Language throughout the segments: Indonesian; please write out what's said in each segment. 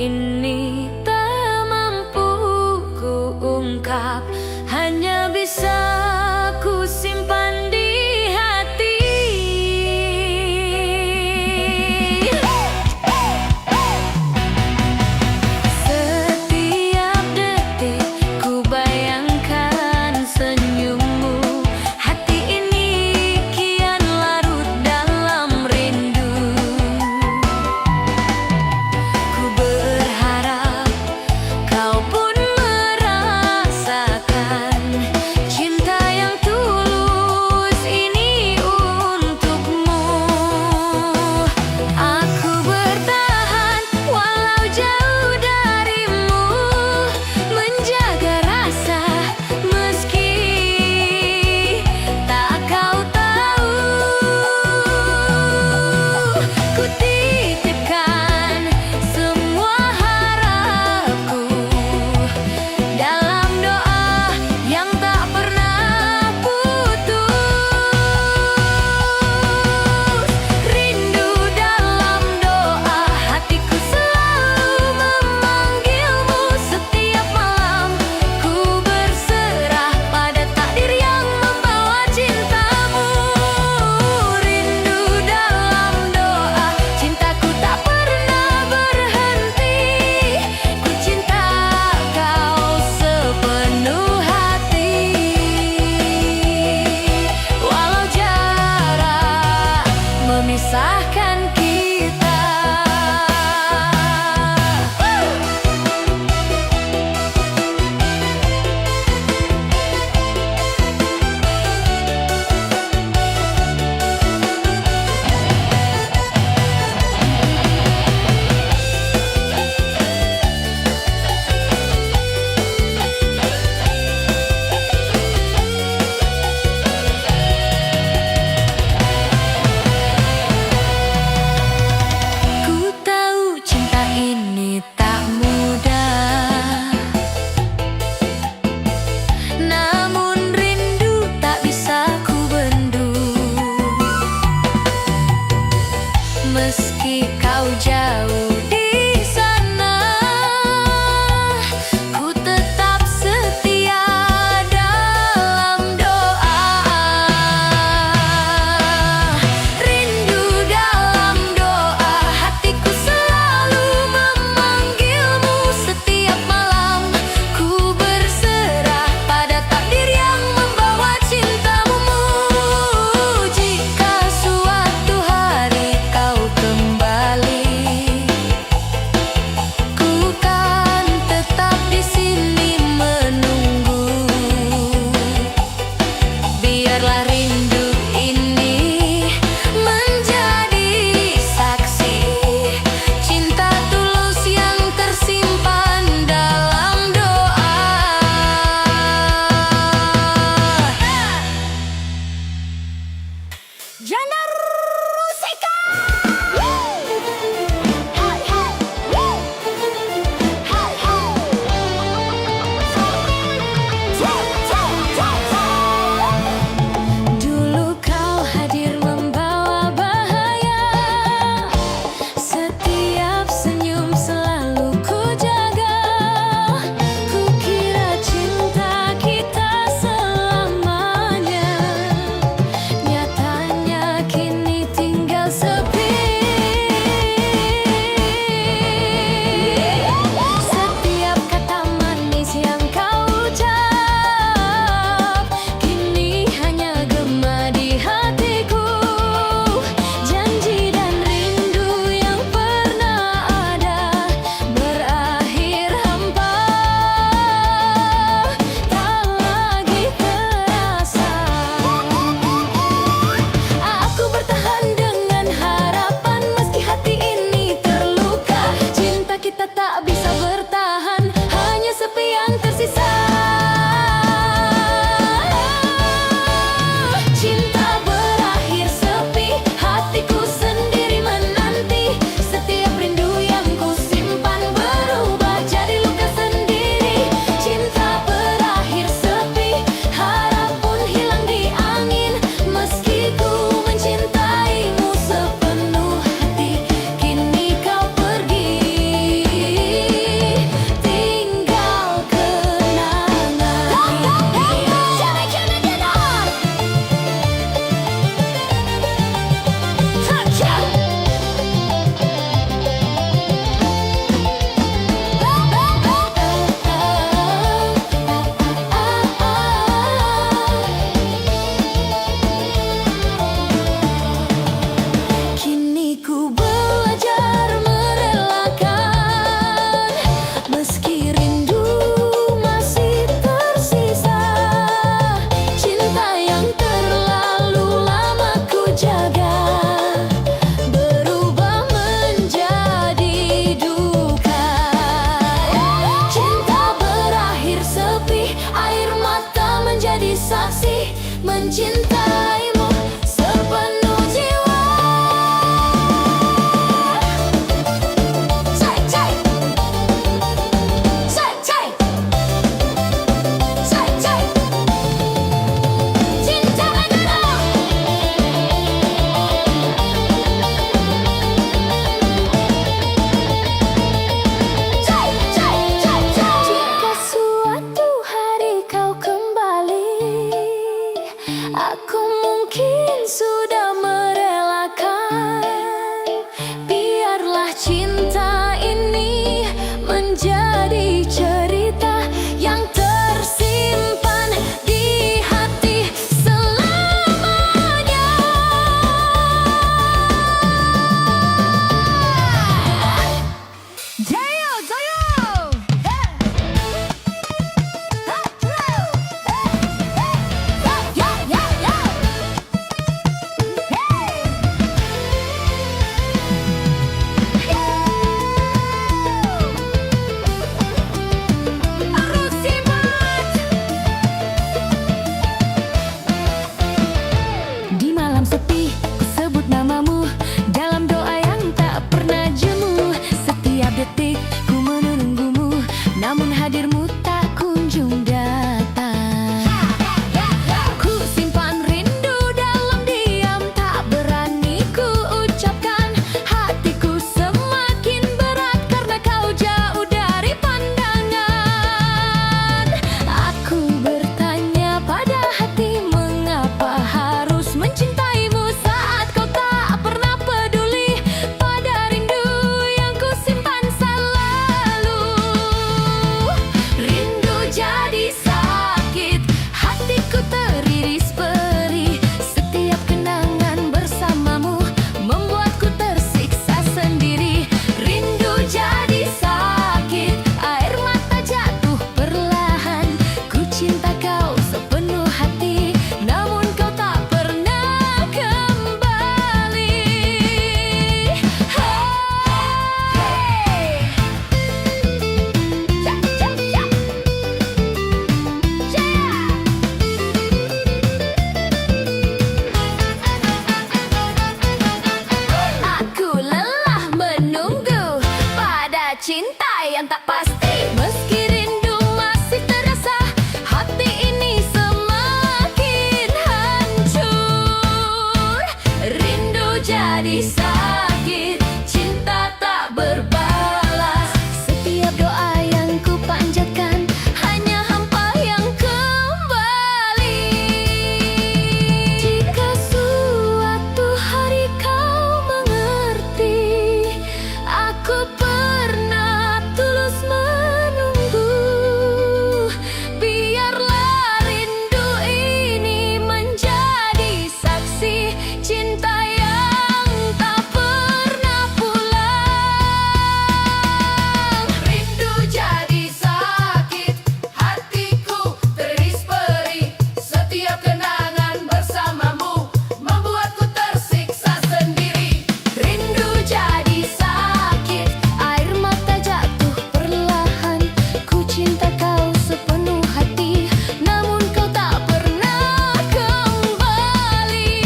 ini tak mampu ku ungkap, hanya bisa ku simpan di hati. Setiap detik ku bayangkan senyummu, hati ini kian larut dalam rindu. Ku berharap kau pun merasakan cinta yang tulus ini untukmu. Aku bertahan walau jauh darimu, menjaga rasa meski tak kau tahu. Ku titipkan semua harapku dalam doa yang tak pernah putus. Rindu dalam doa, hatiku selalu memanggilmu. Setiap malam ku berserah pada takdir yang membawa cintamu. Rindu dalam doa, cintaku tak pernah berhenti. Ku cinta kau sepenuh hati, walau jarak memisahkan kita. Ku tahu cinta ini tak mudah, namun rindu tak bisa ku bendung. Meski kau jauh di sana, ku tetap setia dalam doa. Rindu dalam doa, hatiku selalu memanggilmu. Setiap malam ku berserah pada takdir yang membawa cintamu. Jika suatu hari kau kembali, jadi sakit, cinta tak berbalas. Setiap doa yang ku panjatkan hanya hampa yang kembali. Jika suatu hari kau mengerti, aku pernah tulus menunggu. Biarlah rindu ini menjadi saksi cinta yang tak pernah pulang. Rindu jadi sakit, hatiku teriris perih. Setiap kenangan bersamamu membuatku tersiksa sendiri. Rindu jadi sakit, air mata jatuh perlahan. Ku cinta kau sepenuh hati, namun kau tak pernah kembali.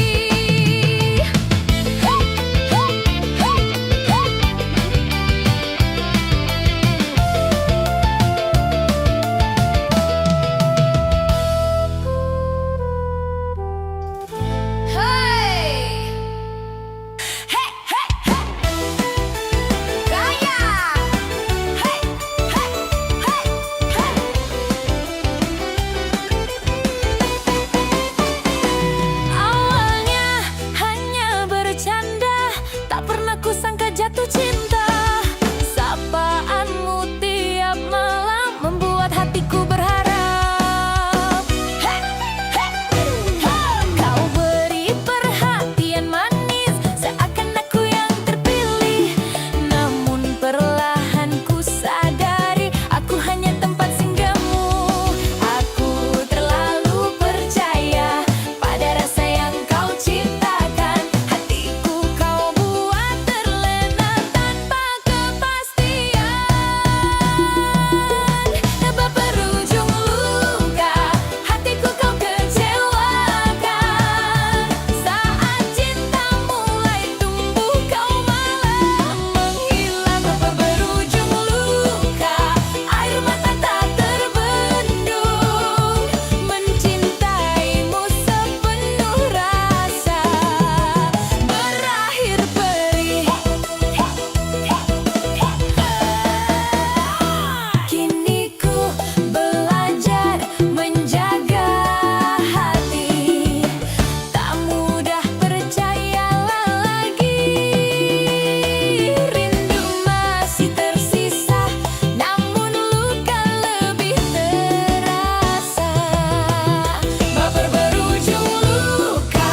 Hey! Hey, hey, hey. Gaya. Hey, hey, hey, hey. Awalnya hanya bercanda, tak pernah kusangka jatuh cinta. Sapaanmu tiap malam membuat hatiku berharap. Hey, hey, hey. Kau beri perhatian manis, seakan aku yang terpilih. Namun perlahan ku sadari, aku hanya tempat singgahmu. Aku terlalu percaya pada rasa yang kau ciptakan. Hatiku kau buat terlena tanpa kepastian. Sebab berujung luka, hatiku kau kecewakan. Saat cinta mulai tumbuh, kau malah menghilang. Sebab berujung luka, air mata tak terbendung. Mencintaimu sepenuh rasa, berakhir perih. Kini ku belajar menjaga hati, tak mudah percayalah lagi. Rindu masih tersisa, namun luka lebih terasa. Baper berujung luka,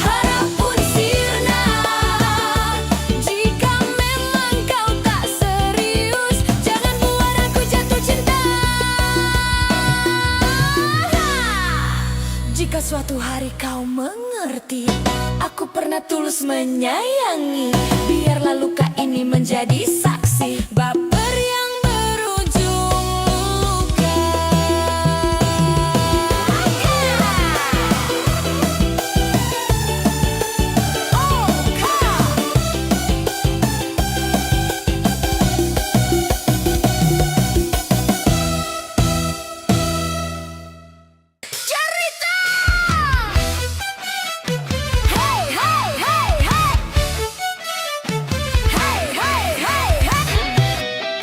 harap pun sirna. Jika memang kau tak serius, jangan buat aku jatuh cinta. Jika suatu hari kau mengerti, aku pernah tulus menyayangi. Biarlah luka ini menjadi saksi baper yang berujung luka. Cerita! Hey, hey, hey, hey. Hey, hey, hey, hey.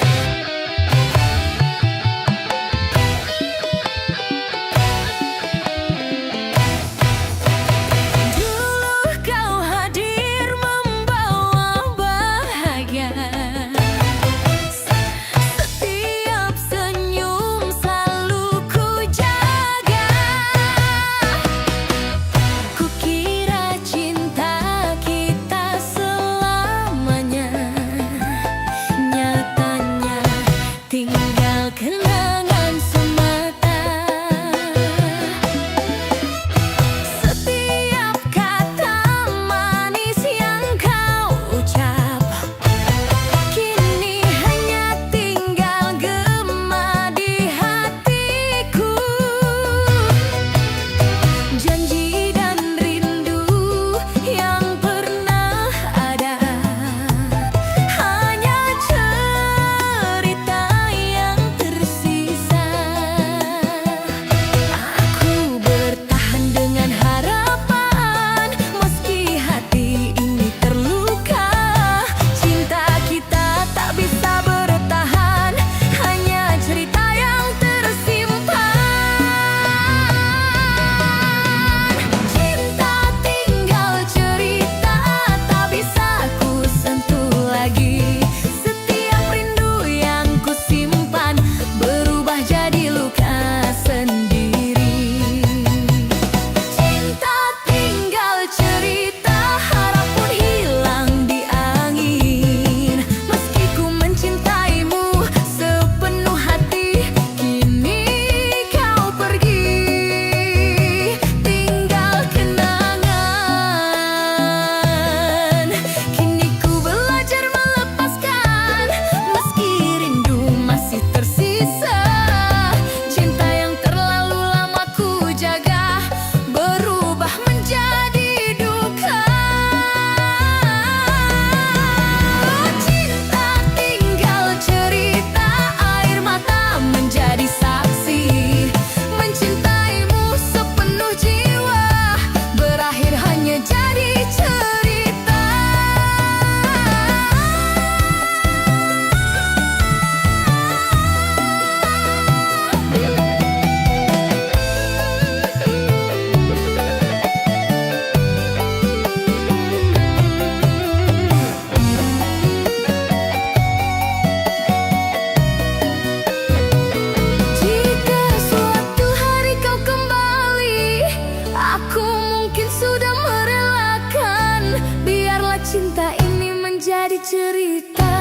menjadi cerita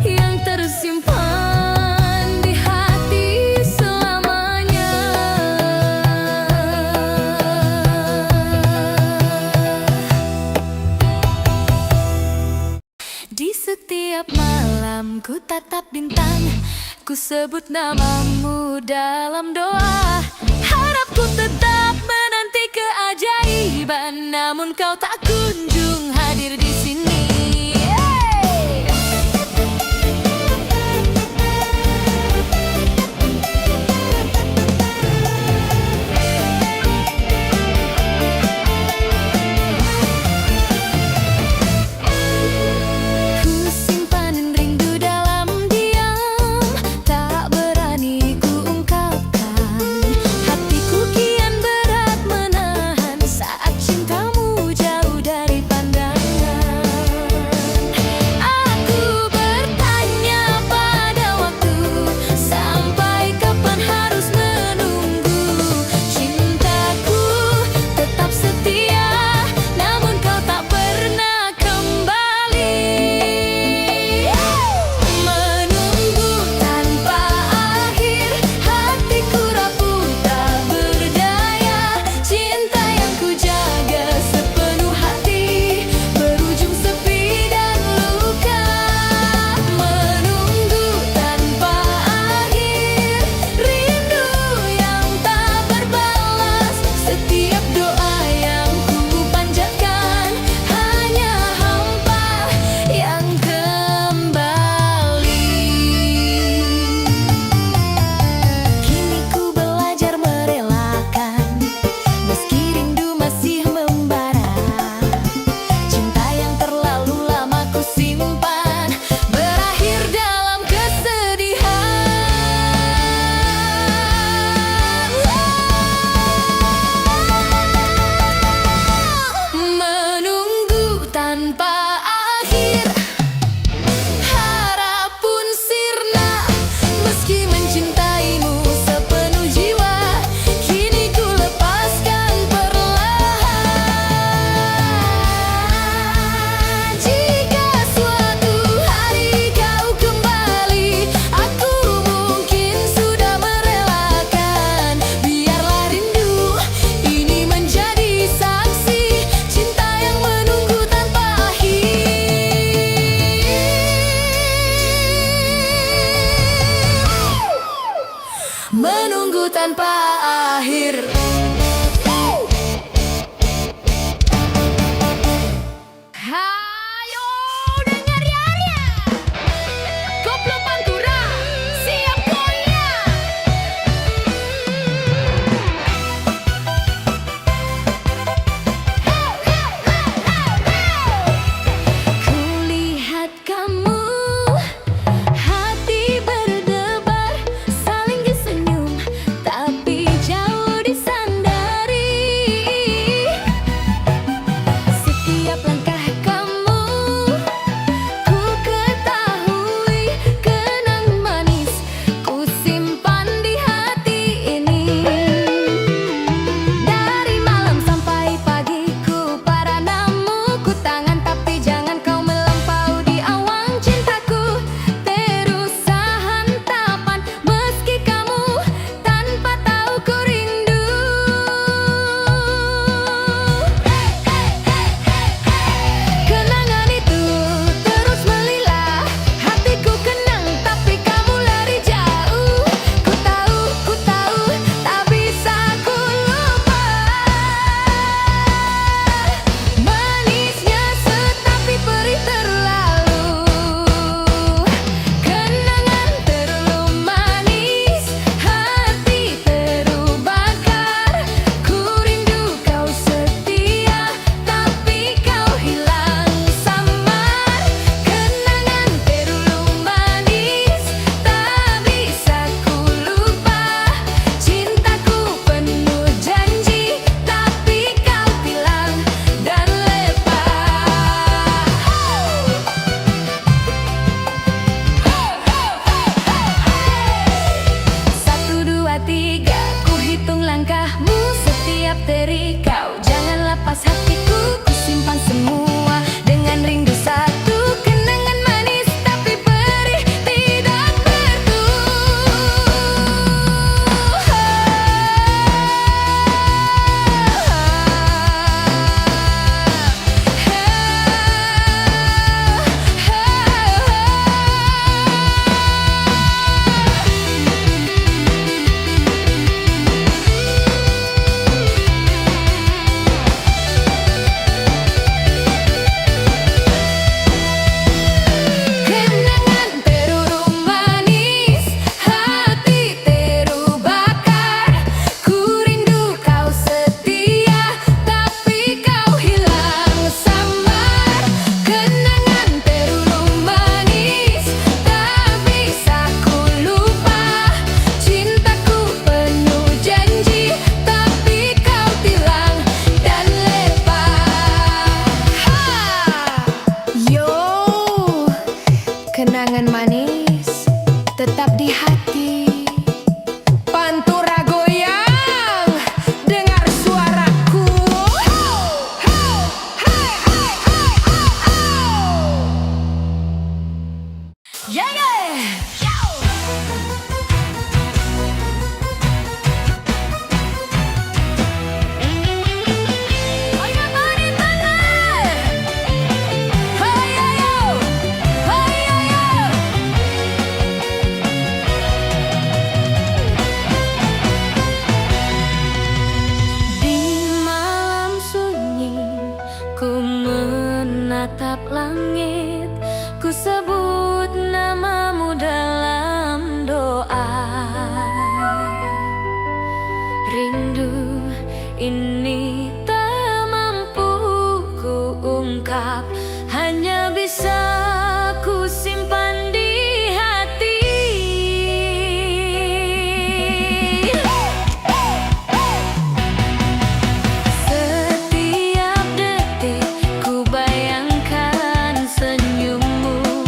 yang tersimpan di hati selamanya. Di setiap malam ku tatap bintang, ku sebut namamu dalam doa. Harapku tetap menanti keajaiban, namun kau tak kunjung hadir di sini. Menunggu tanpa akhir. Hayo dengar ya, Koplo Pantura siap goyang. Kulihat kamu, hati berdebar, saling disenyum, tapi jauh di Kenangan manis tetap di hati. Pantura goyang, dengar suaraku. Yeah, yeah. Ku menatap langit, ku sebut namamu dalam doa. Rindu ini tak mampu ku ungkap, hanya bisa ku simpan di hati. Setiap detik ku bayangkan senyummu,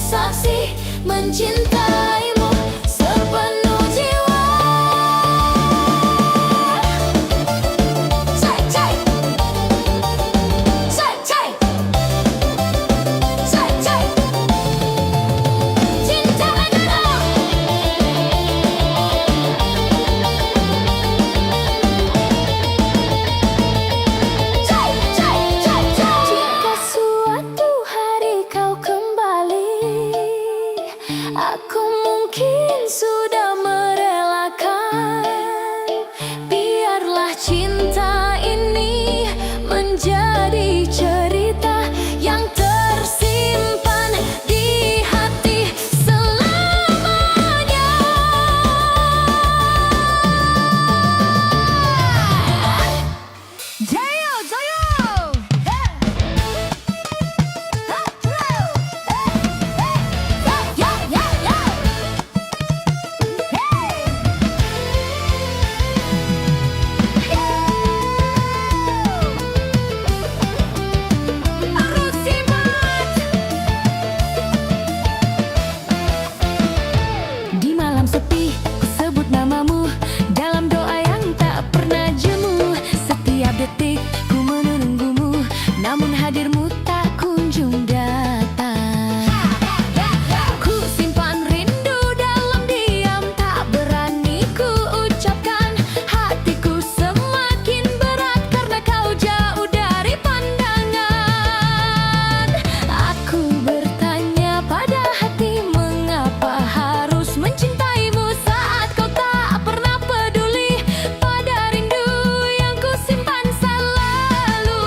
saksi mencintaimu sepenuh jiwa. Cai, cai. Cai, cai. Cai, cai. Cinta adalah cai, cai, cai, cai. Jika suatu hari kau kembali, aku mungkin sudah merelakan. Biarlah cinta ini menjadi cerita yang tersimpan di hati selamanya. Jayo, jayo. Ya, ya, ya. Harus simak. Di malam sepi, ku sebut namamu dalam doa yang tak pernah jemu. Setiap detik ku menunggumu, namun hadirmu tak kunjung datang. Ku simpan rindu dalam diam, tak berani ku ucapkan. Hatiku semakin berat karena kau jauh dari pandangan. Aku bertanya pada hati, mengapa harus mencintaimu saat kau tak pernah peduli pada rindu yang ku simpan selalu.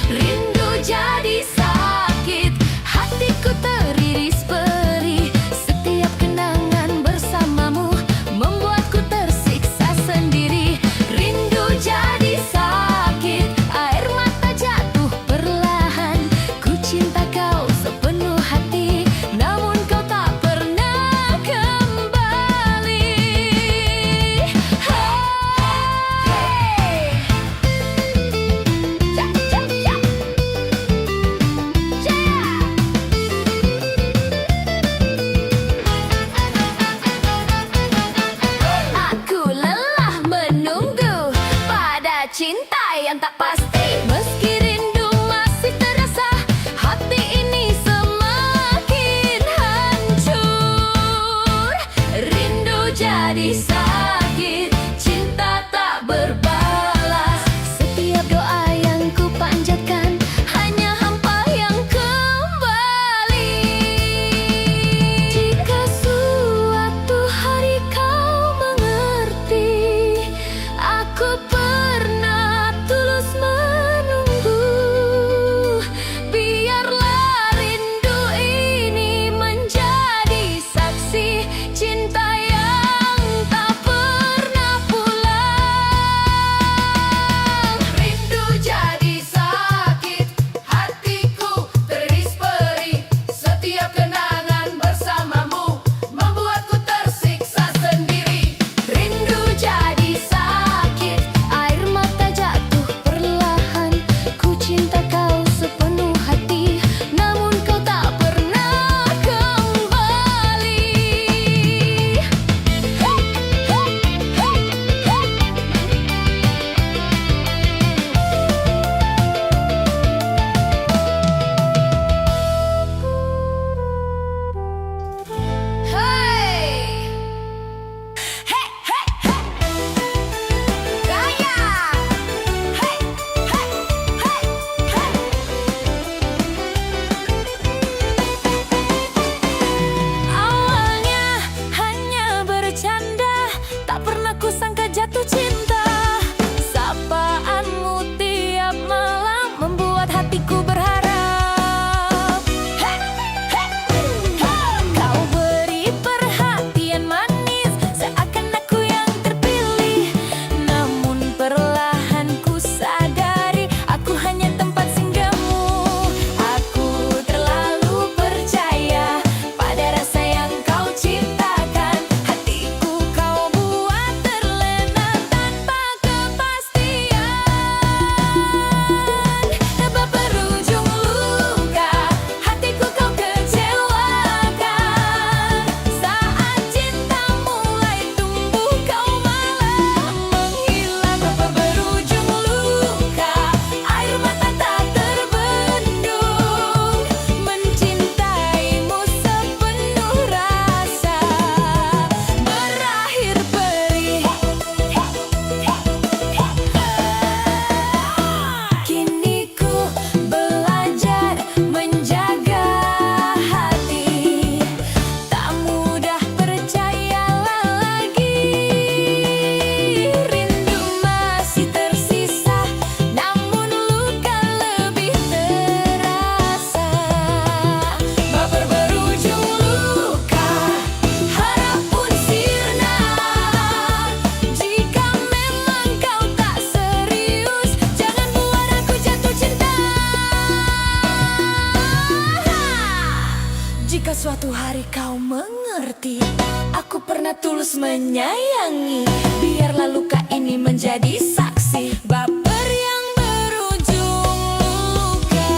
Rindu jadi sakit, hatiku teriris perih. Setiap kenangan bersamamu membuatku tersiksa sendiri. Rindu jadi sakit, air mata jatuh perlahan. Ku cinta kau sepenuh hati, namun kau tak pernah kembali. Hey. Ja, ja, ja. Aku lelah menunggu pada cinta yang tak pasti. Meski rindu masih terasa, hati ini semakin hancur. Rindu jadi sakit, cinta tak berbalas. Setiap doa yang ku panjatkan hanya hampa yang kembali. Jika suatu hari kau mengerti, aku pernah tulus menunggu. Biarlah rindu ini menjadi saksi cinta yang tak Jika suatu hari kau mengerti, aku pernah tulus menyayangi. Biarlah luka ini menjadi saksi baper yang berujung luka.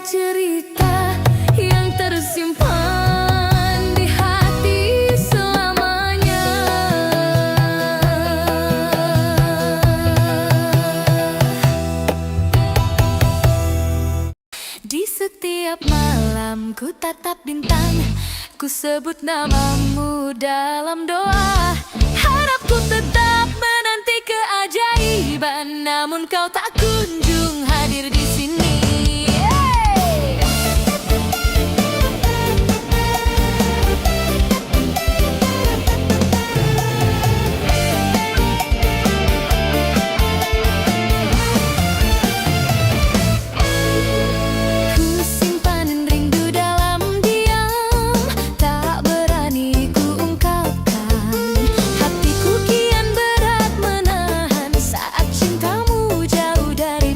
Cerita yang tersimpan di hati selamanya. Di setiap malam ku tatap bintang, ku sebut namamu dalam doa. Harapku tetap menanti keajaiban, namun kau tak kunjung hadir di sini. Dari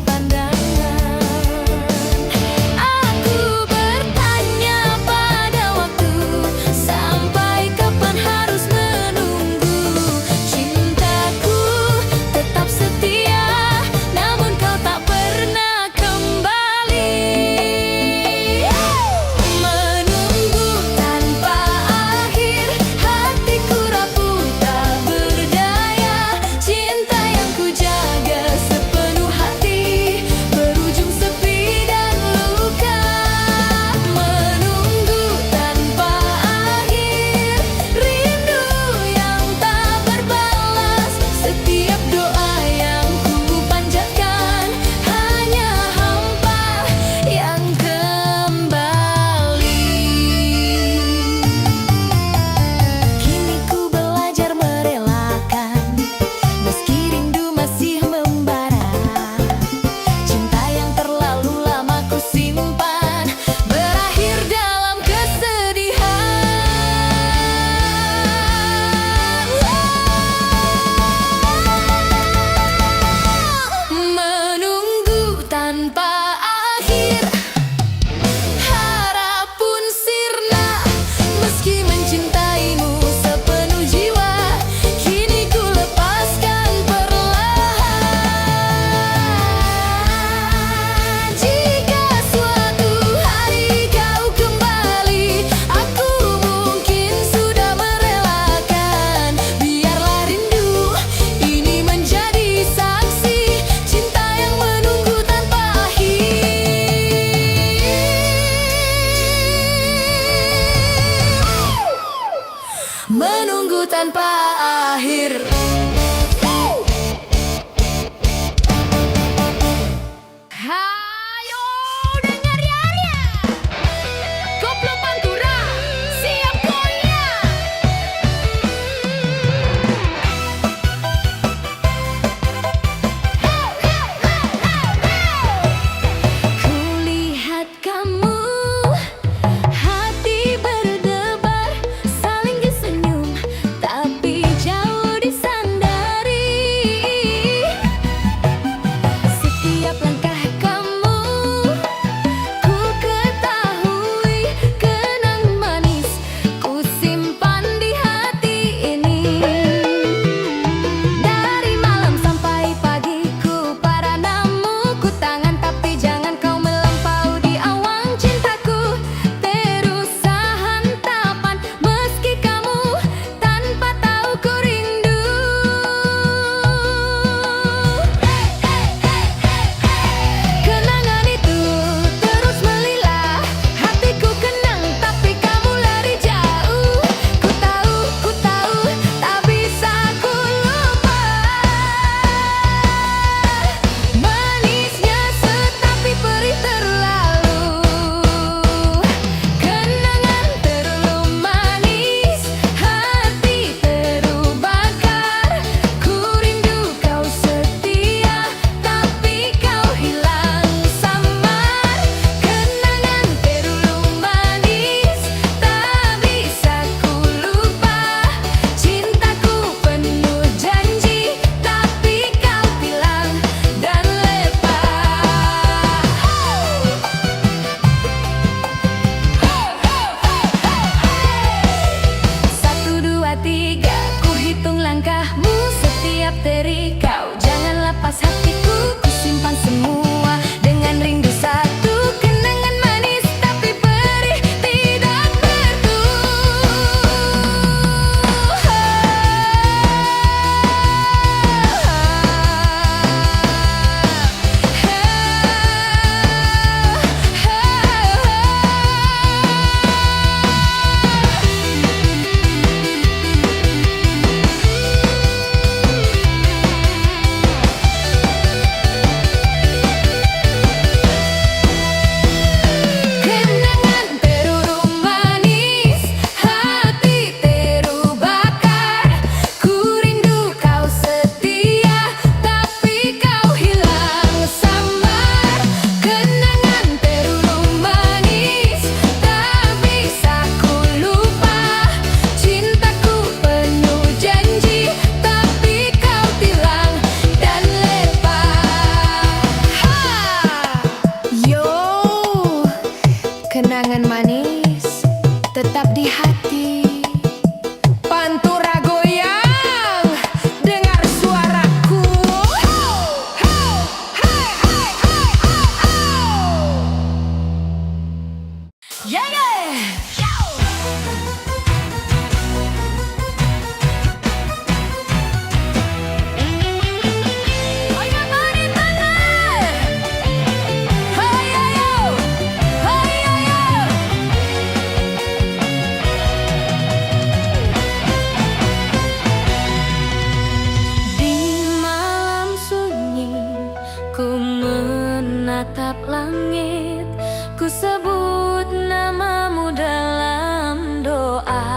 tatap langit, ku sebut namamu dalam doa.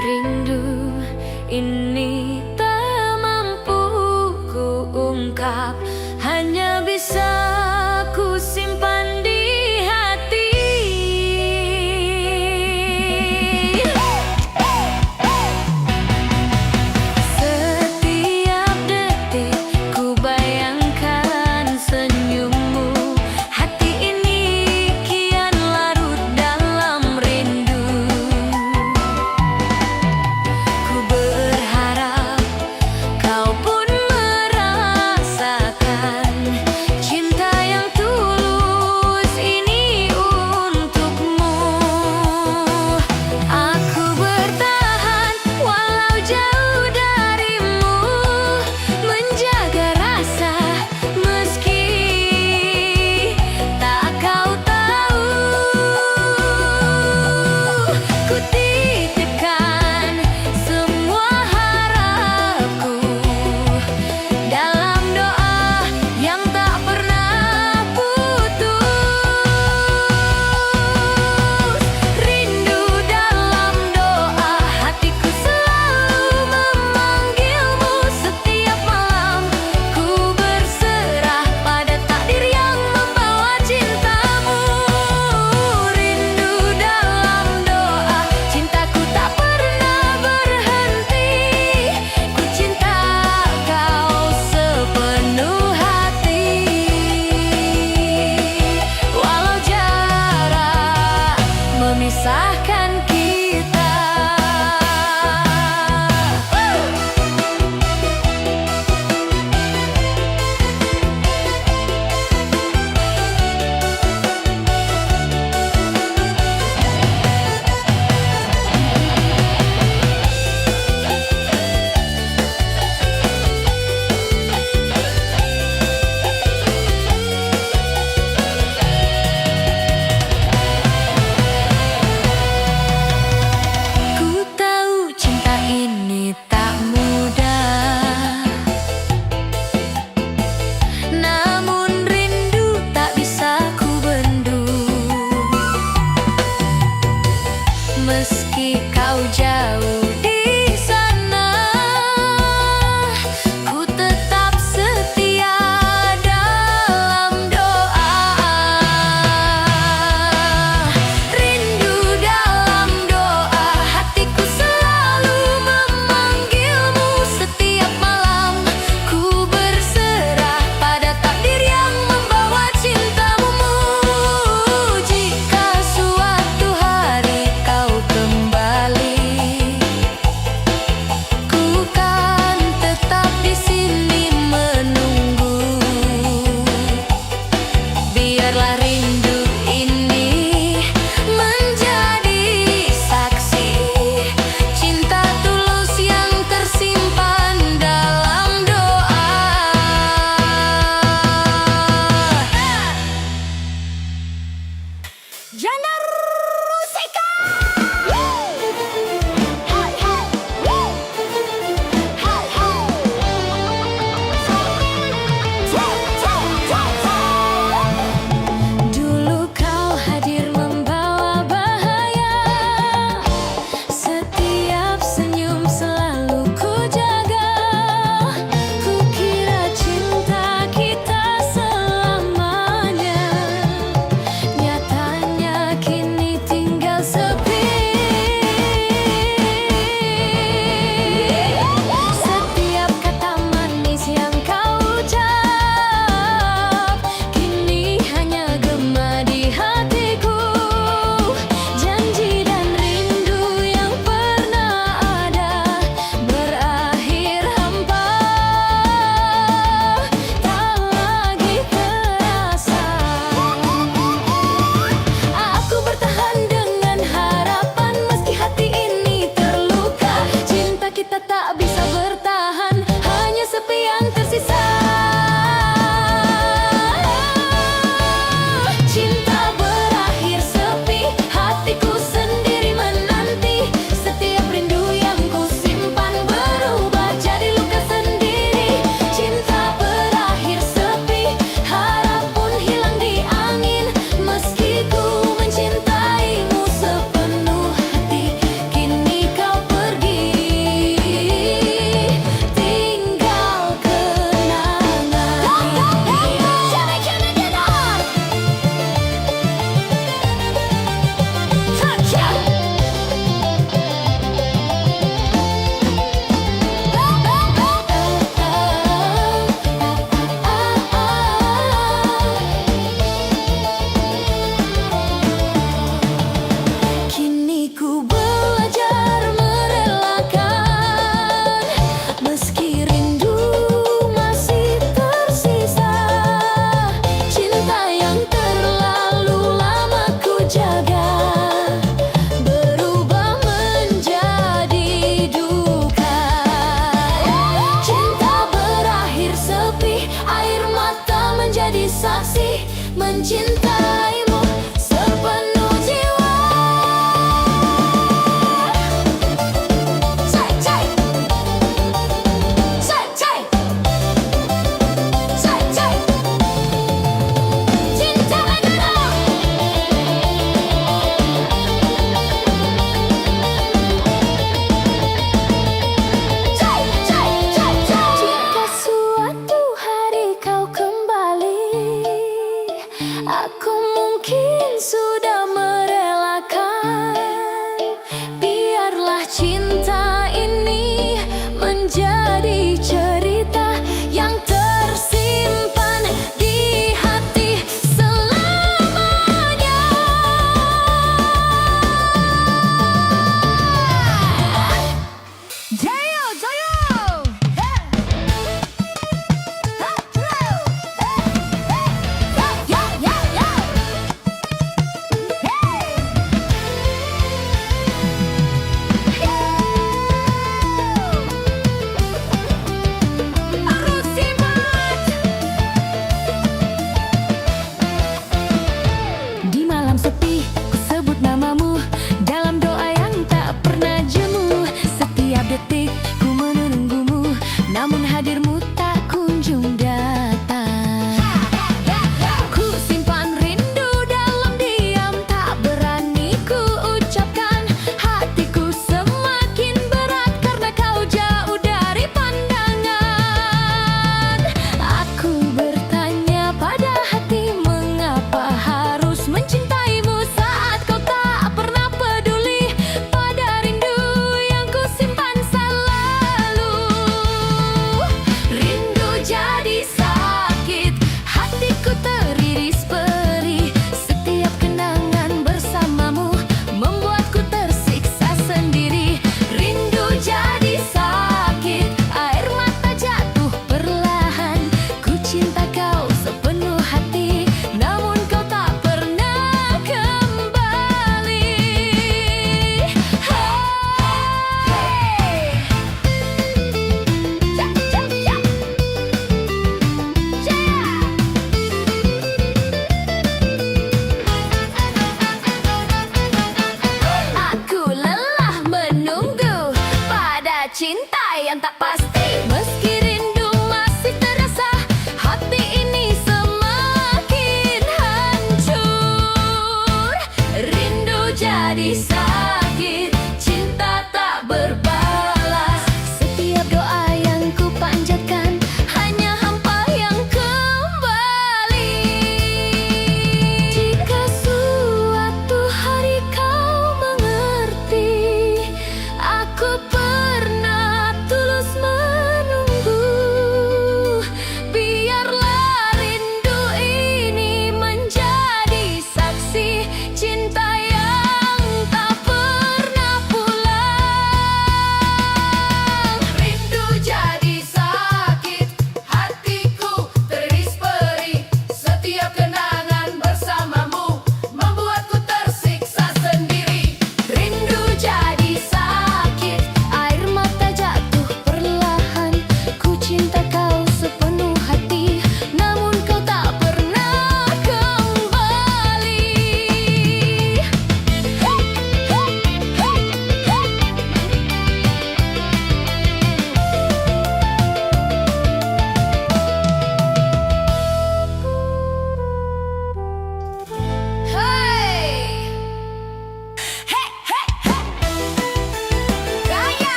Rindu ini tak mampu ku ungkap, hanya bisa ku simpan di hati. Setiap detik ku bayangkan senyummu, hati ini kian larut dalam rindu. Ku berharap kau pun merasakan menjadi cerita yang tersimpan di hati selamanya. Jayo, jayo!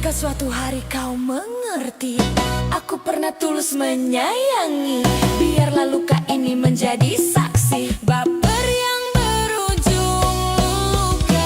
Jika suatu hari kau mengerti, aku pernah tulus menyayangi. Biarlah luka ini menjadi saksi baper yang berujung luka.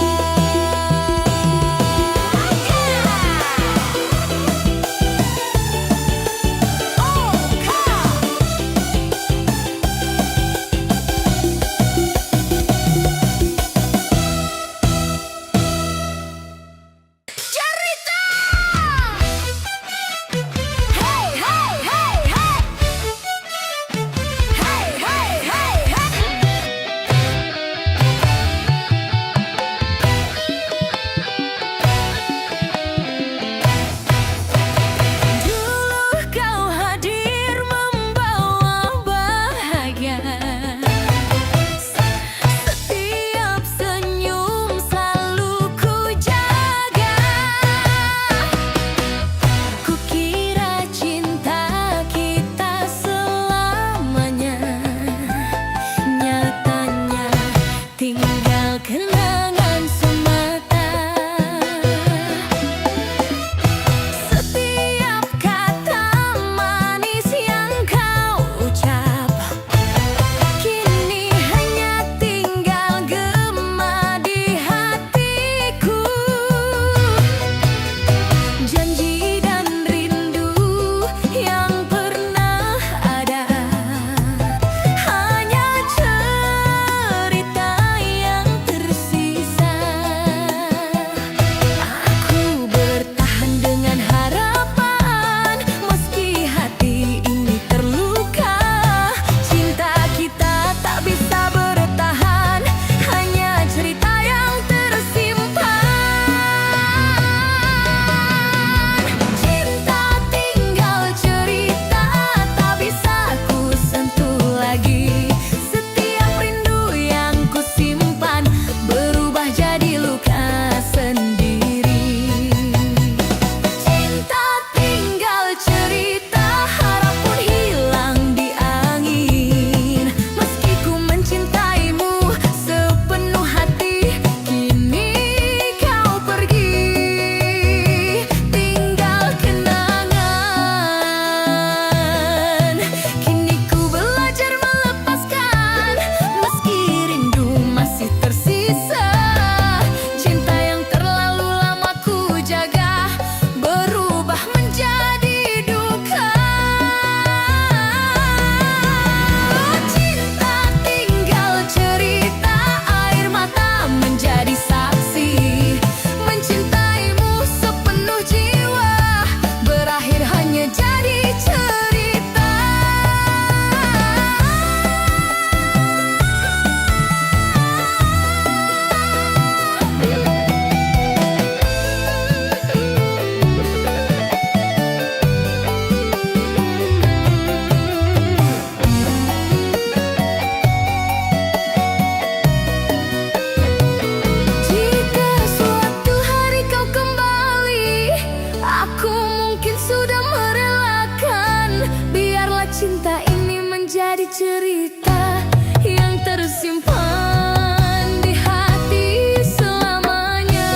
Cinta ini menjadi cerita yang tersimpan di hati selamanya.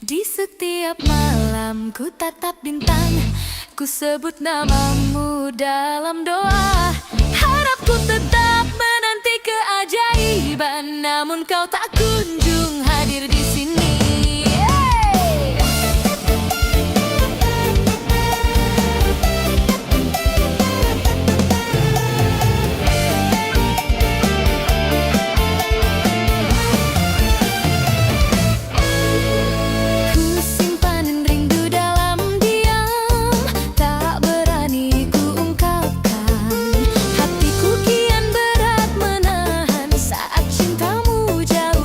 Di setiap malam ku tatap bintang, ku sebut namamu dalam doa. Harapku tetap menanti keajaiban, namun kau tak kunjung hadir di sini. Jauh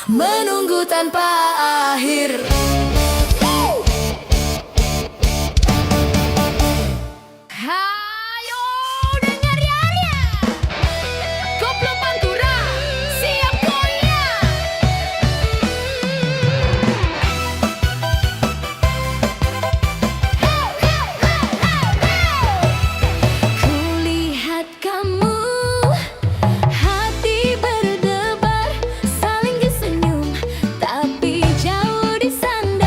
menunggu tanpa akhir. Hayo dengar ya, koplo pantura siap goyang. Kulihat kamu, hati berdebar, saling senyum, tapi jauh di sana.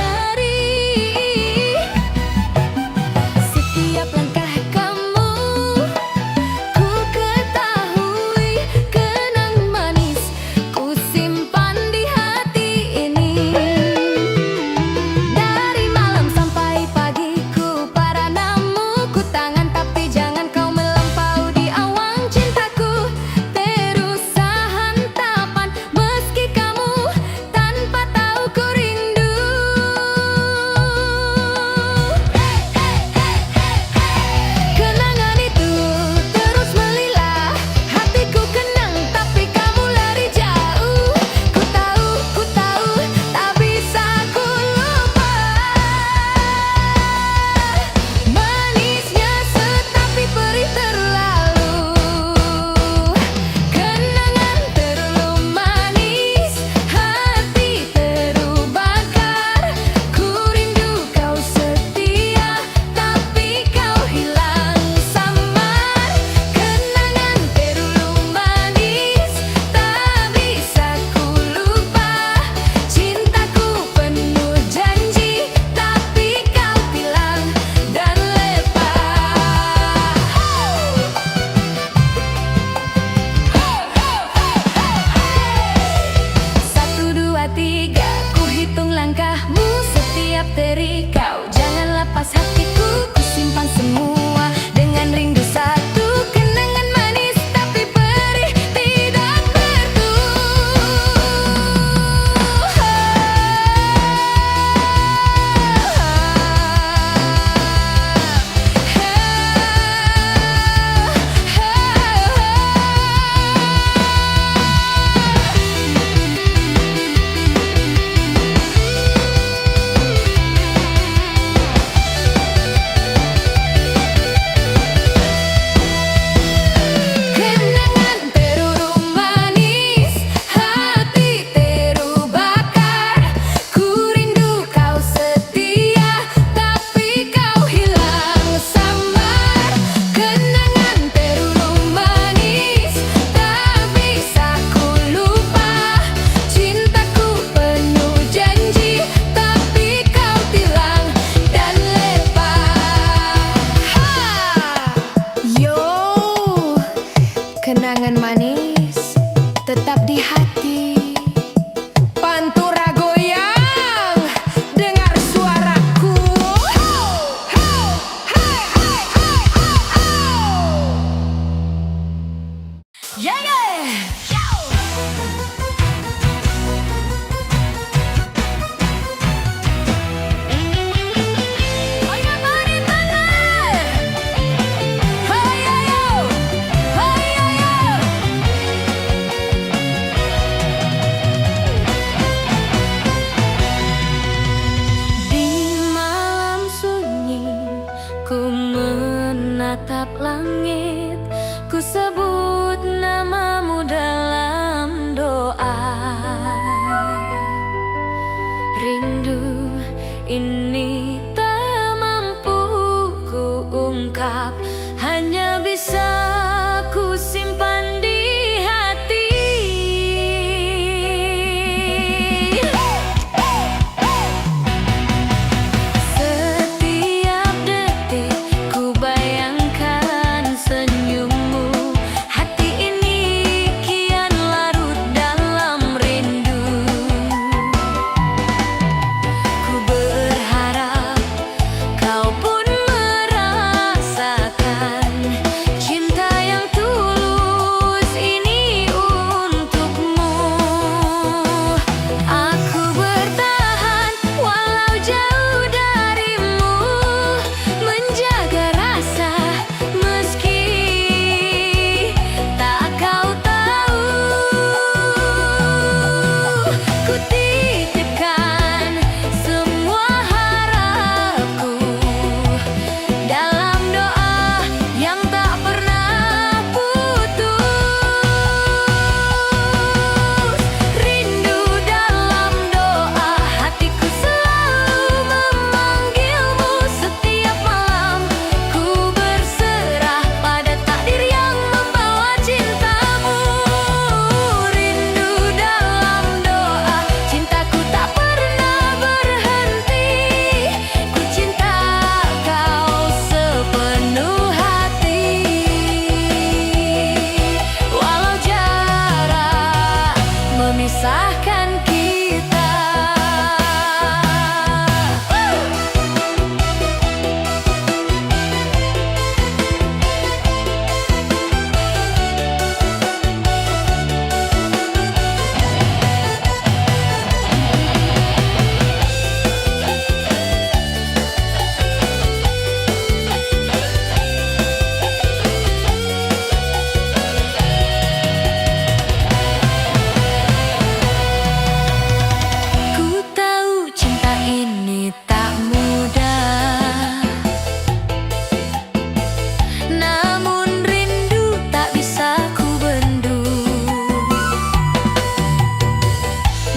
memisahkan kita.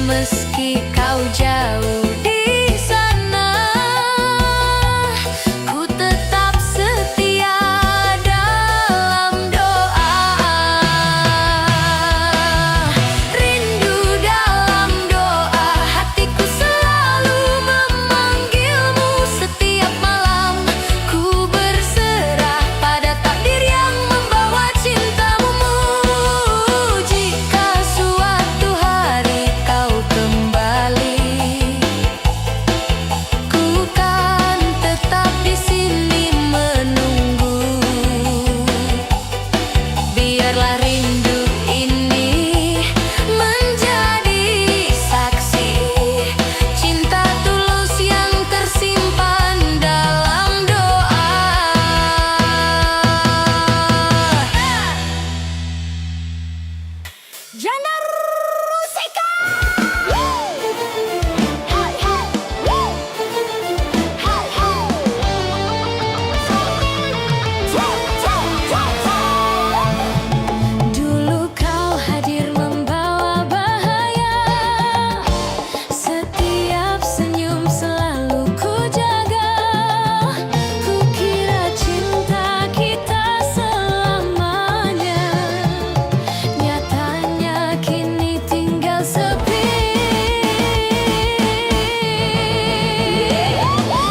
Meski kau jauh di sana, ku tetap setia dalam doa. Rindu dalam doa, hatiku selalu memanggilmu setiap malam. Ku berserah pada takdir yang membawa cintamu. Jika suatu hari kau kembali, ku kan tetap di sini menunggu. Biarlah rindu ini menjadi saksi cinta tulus yang tersimpan dalam doa. Janda Rusika. Dulu kau hadir membawa bahaya, setiap senyum selalu ku jaga. Ku kira cinta kita selamanya, nyatanya kini tinggal sepi.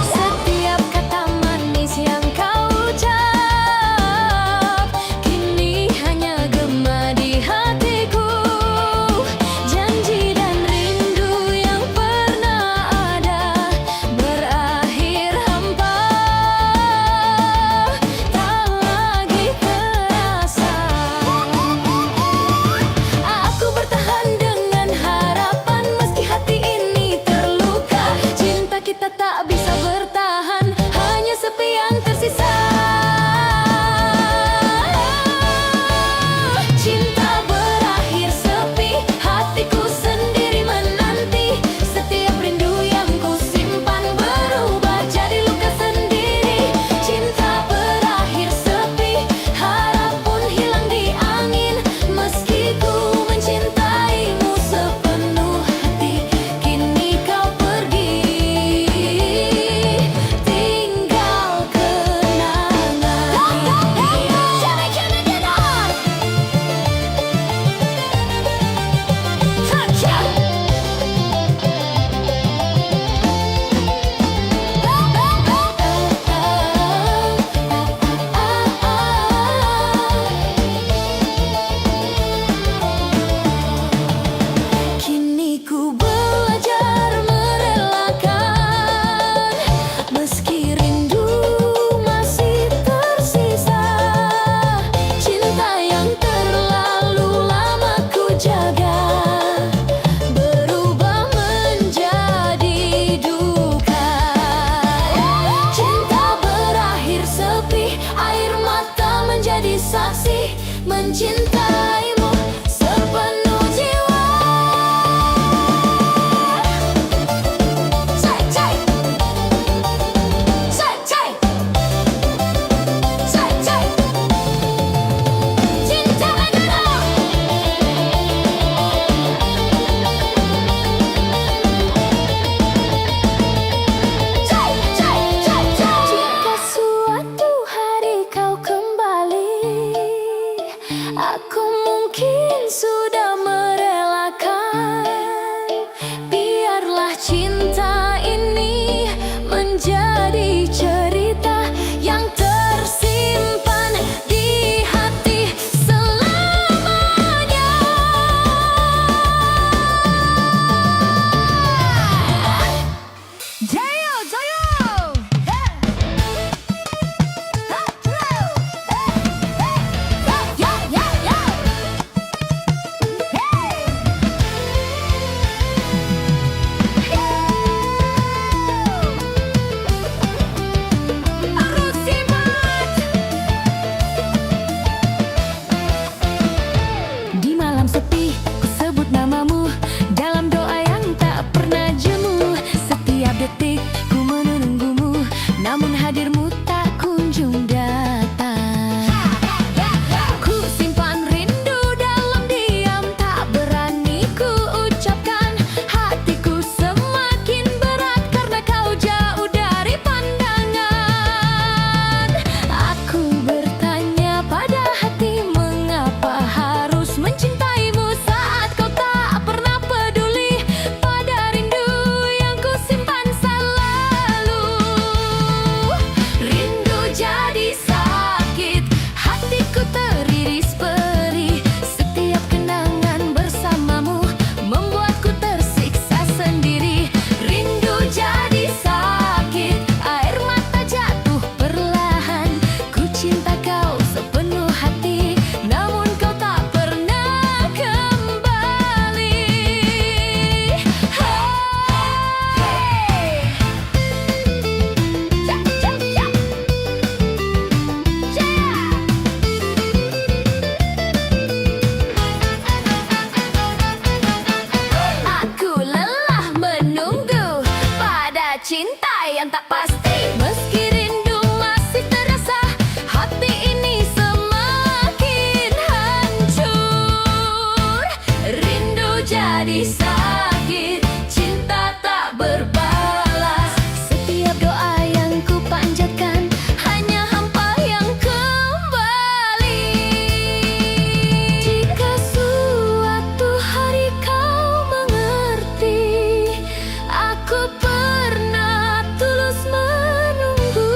Setiap kata manis yang kau ucap kini hanya gema di hatiku. Janji dan rindu yang pernah ada berakhir hampa, tak lagi terasa. Aku bertahan dengan hati menjadi sakit, cinta tak berbalas. Setiap doa yang ku panjatkan hanya hampa yang kembali. Jika suatu hari kau mengerti, aku pernah tulus menunggu.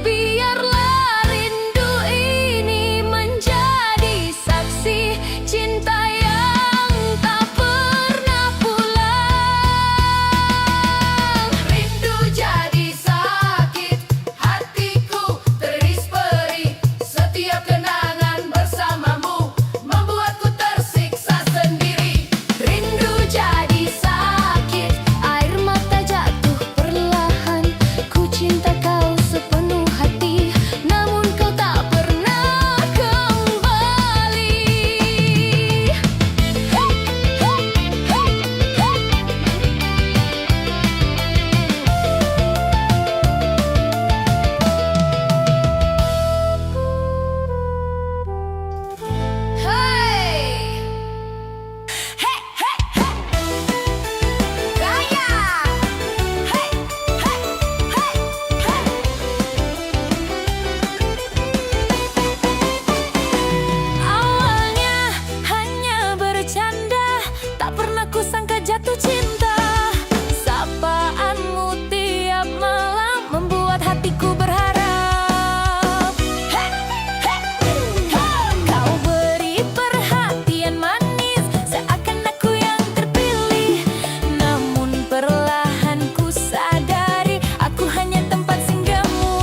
Biarlah rindu ini menjadi saksi cinta yang tak pernah pulang. Rindu jadi sakit, hatiku teriris perih. Setiap kenangan bersamamu membuatku tersiksa sendiri. Rindu jadi sakit, air mata jatuh perlahan. Ku cinta kau sepenuh hati, namun kau tak pernah kembali. Hey! Hey, hey, hey! Gaya! Hey, hey, hey, hey! Awalnya hanya bercanda, tak pernah kusangka jatuh cinta. Sapaanmu tiap malam membuat hatiku berharap. Hey, hey, hey! Kau beri perhatian manis, seakan aku yang terpilih. Namun perlahan ku sadari, aku hanya tempat singgahmu.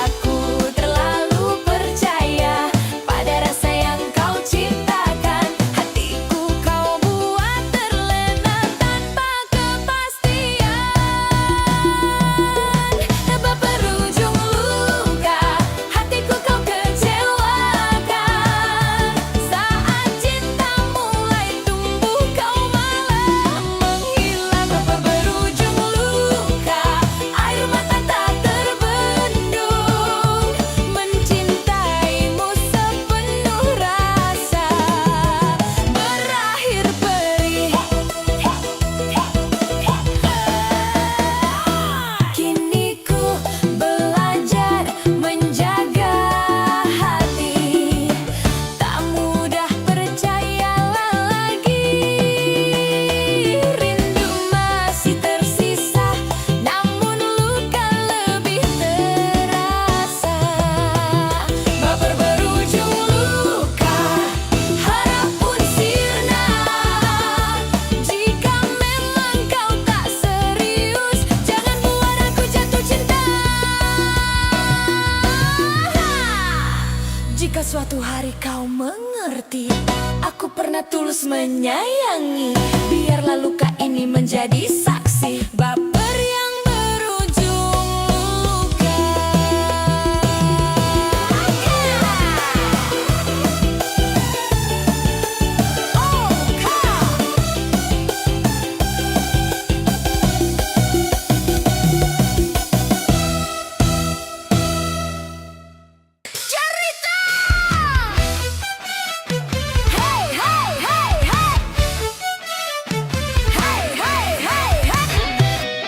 Aku terlalu percaya pada rasa yang kau ciptakan. Hatiku kau buat terlena tanpa kepastian. Tanpa berujung luka, hatiku kau kecewakan. Saat cinta mulai tumbuh, kau malah menghilang. Tanpa berujung luka, air mata tak terbendung. Mencintaimu sepenuh rasa berakhir perih. Kini ku belajar menjaga hati, tak mudah percayalah lagi. Rindu masih tersisa, namun luka lebih terasa. Baper berujung luka, harap pun sirna. Jika memang kau tak serius, jangan buat aku jatuh cinta. Jika suatu hari kau mengerti, aku pernah tulus menyayangi. Biarlah luka ini menjadi saksi, baper yang berujung luka. Oh, kau cerita. Hey, hey, hey, hey. Hey, hey, hey, hey.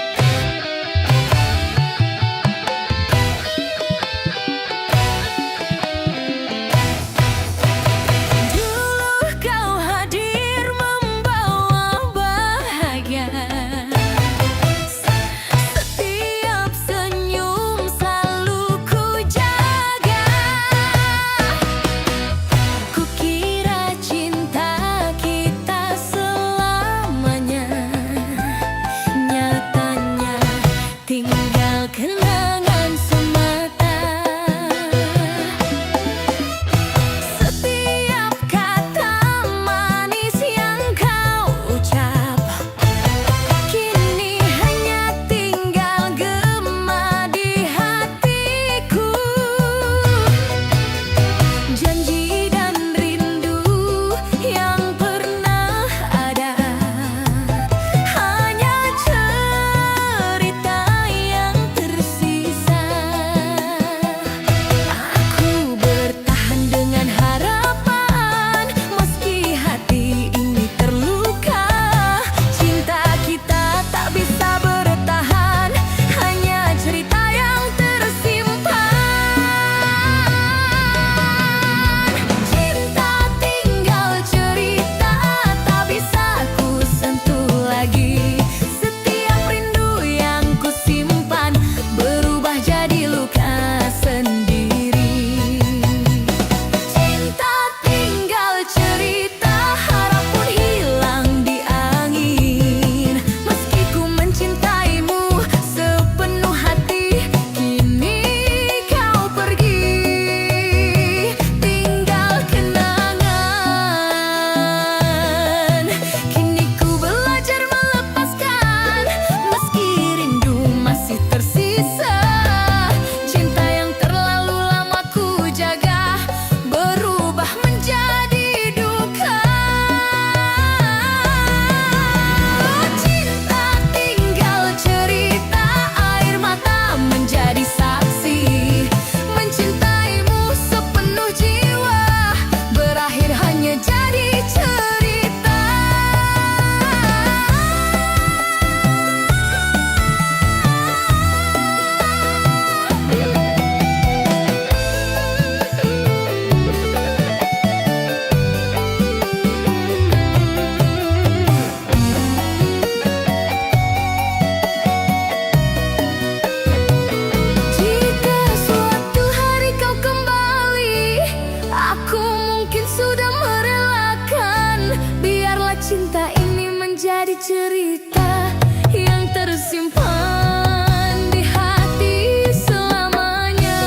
menjadi cerita yang tersimpan di hati selamanya.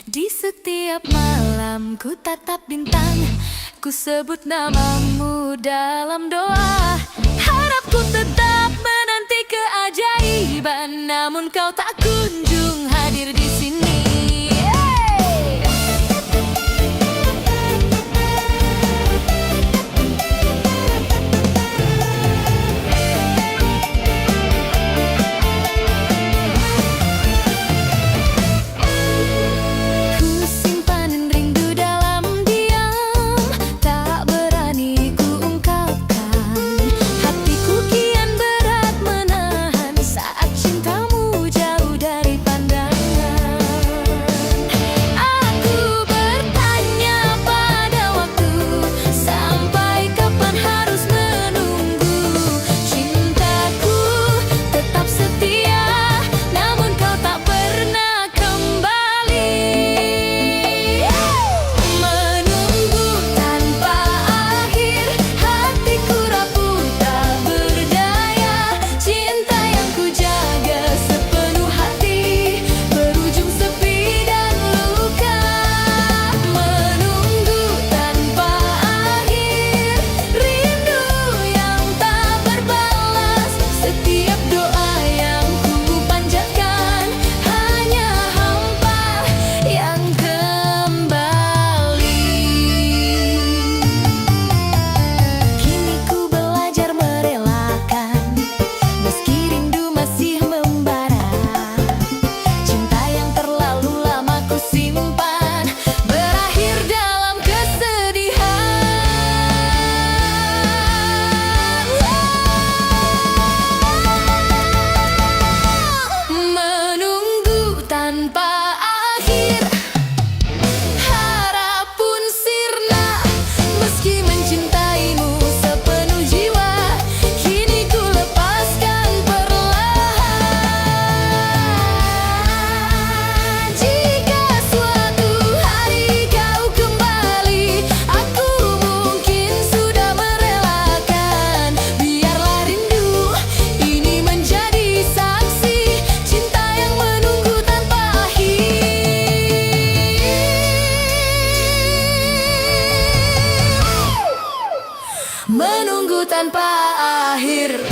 Di setiap malam ku tatap bintang, ku sebut namamu dalam doa. Harapku tetap menanti keajaiban, namun kau tak kunjung hadir di sini. Menunggu tanpa akhir.